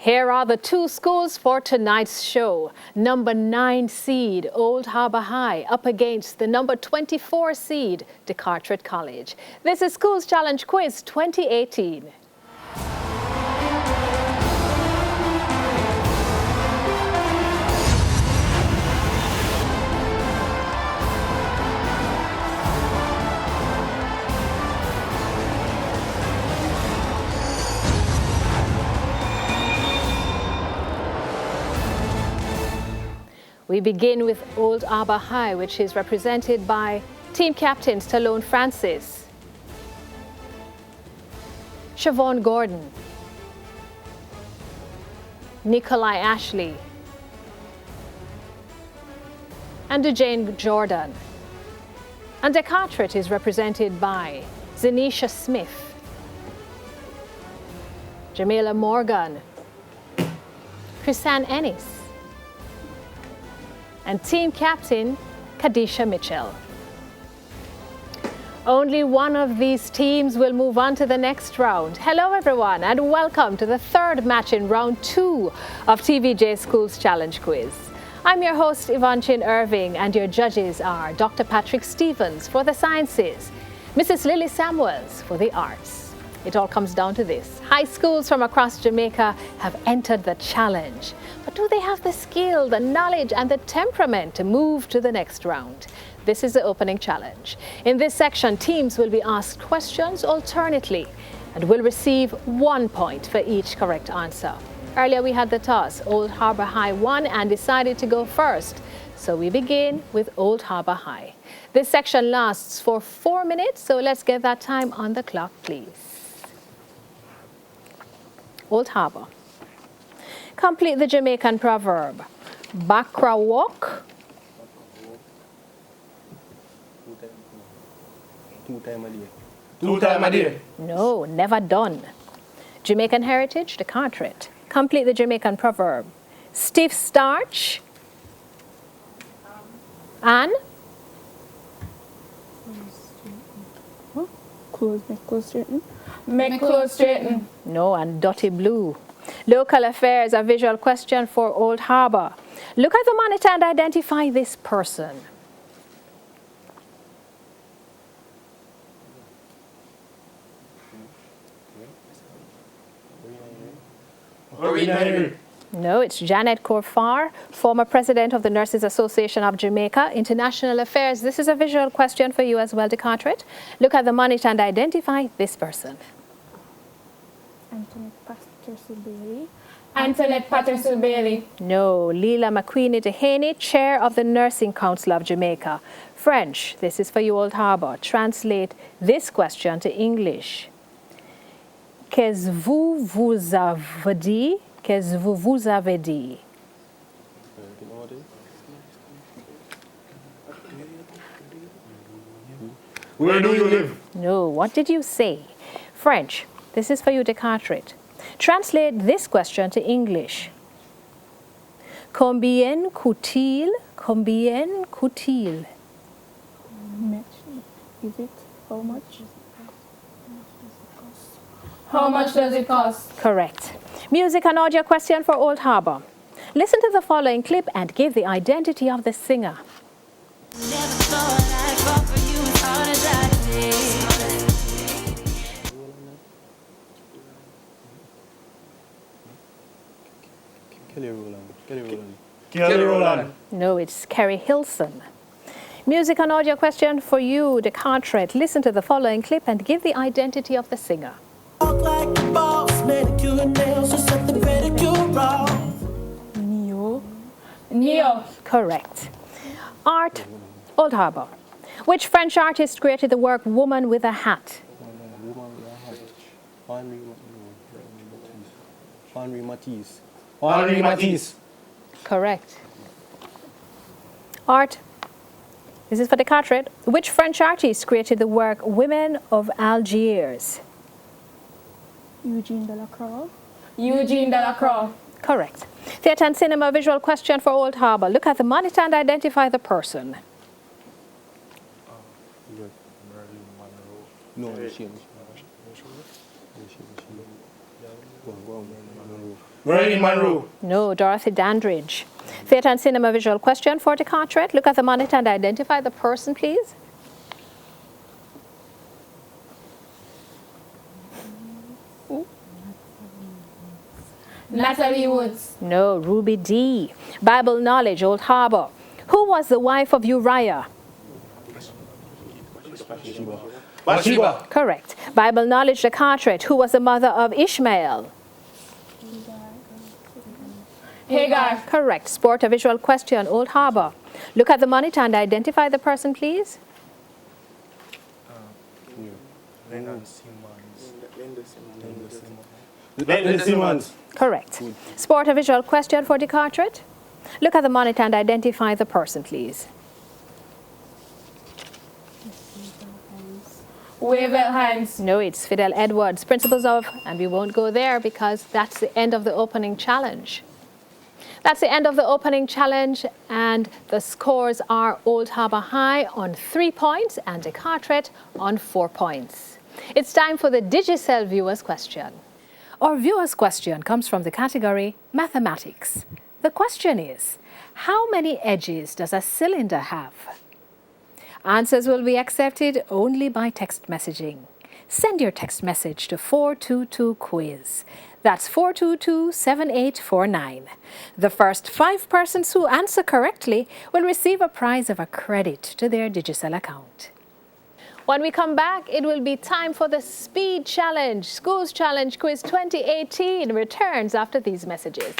Here are the two schools for tonight's show. Number 9 seed, Old Harbour High, up against the number 24 seed, DeCarteret College. This is Schools Challenge Quiz 2018. We begin with Old Harbour High, which is represented by team captains Talone Francis, Siobhan Gordon, Nikolai Ashley, and DeJane Jordan. And DeCarteret is represented by Zanisha Smith, Jamila Morgan, Chrisanne Ennis, and team captain Kadisha Mitchell. Only one of these teams will move on to the next round. Hello everyone and welcome to the third match in round 2 of TVJ Schools Challenge Quiz. I'm your host Yvonne Chin Irving and your judges are Dr. Patrick Stevens for the sciences, Mrs. Lily Samuels for the arts. It all comes down to this. High schools from across Jamaica have entered the challenge. But do they have the skill, the knowledge and the temperament to move to the next round? This is the opening challenge. In this section, teams will be asked questions alternately and will receive 1 point for each correct answer. Earlier we had the toss. Old Harbour High won and decided to go first. So we begin with Old Harbour High. This section lasts for 4 minutes, so let's get that time on the clock, please. Old Harbour. Complete the Jamaican proverb. Bakra walk. Two time a day. Two time a day. No, never done. Jamaican heritage, DeCarteret. Complete the Jamaican proverb. Stiff starch. Anne? Clothes make clothes straighten. Make clothes straighten. No, and dirty blue. Local affairs, a visual question for Old Harbour. Look at the monitor and identify this person. No, it's Janet Korfar, former president of the Nurses Association of Jamaica. International affairs, this is a visual question for you as well, DeCarteret. Look at the monitor and identify this person. Antoinette Patterson Bailey. No, Leela McQueenie Dehaney, chair of the Nursing Council of Jamaica. French, this is for you, Old Harbour. Translate this question to English. Qu'est-ce vous avez dit? Qu'est-ce vous avez dit? Where do you live? No, what did you say? French, this is for you, DeCarteret. Translate this question to English. Combien coûte-t-il? Combien coûte-t-il? Is it? How much? How much does it cost? Correct. Music and audio question for Old Harbour. Listen to the following clip and give the identity of the singer. Kelly Rowland. No, it's Kerry Hilson. Music and audio question for you, DeCarteret. Listen to the following clip and give the identity of the singer. Neo. Correct. Art, Old Harbour. Which French artist created the work Woman with a Hat? Henri Matisse. Henri Matisse. Correct. Art, this is for DeCarteret. Which French artist created the work Women of Algiers? Eugene Delacroix. Eugene Delacroix. Correct. Theatre and cinema visual question for Old Harbour. Look at the monitor and identify the person. Marilyn Monroe. No, Dorothy Dandridge. Theatre and cinema visual question for DeCarteret. Look at the monitor and identify the person, please. Natalie Woods. No, Ruby D. Bible knowledge, Old Harbour. Who was the wife of Uriah? Bathsheba. Correct. Bible knowledge, DeCarteret. Who was the mother of Ishmael? Hagar. Correct. Sport or visual question, Old Harbour. Look at the monitor and identify the person, please. Linda Simmons. Correct. Sport or visual question for DeCarteret. Look at the monitor and identify the person, please. Wavell Hines. No, it's Fidel Edwards. Principles of, and we won't go there because that's the end of the opening challenge. That's the end of the opening challenge, and the scores are Old Harbour High on 3 points and DeCarteret on 4 points. It's time for the Digicel viewer's question. Our viewer's question comes from the category Mathematics. The question is, how many edges does a cylinder have? Answers will be accepted only by text messaging. Send your text message to 422-QUIZ. That's 422-7849. The first 5 persons who answer correctly will receive a prize of a credit to their Digicel account. When we come back, it will be time for the Speed Challenge. Schools Challenge Quiz 2018 returns after these messages.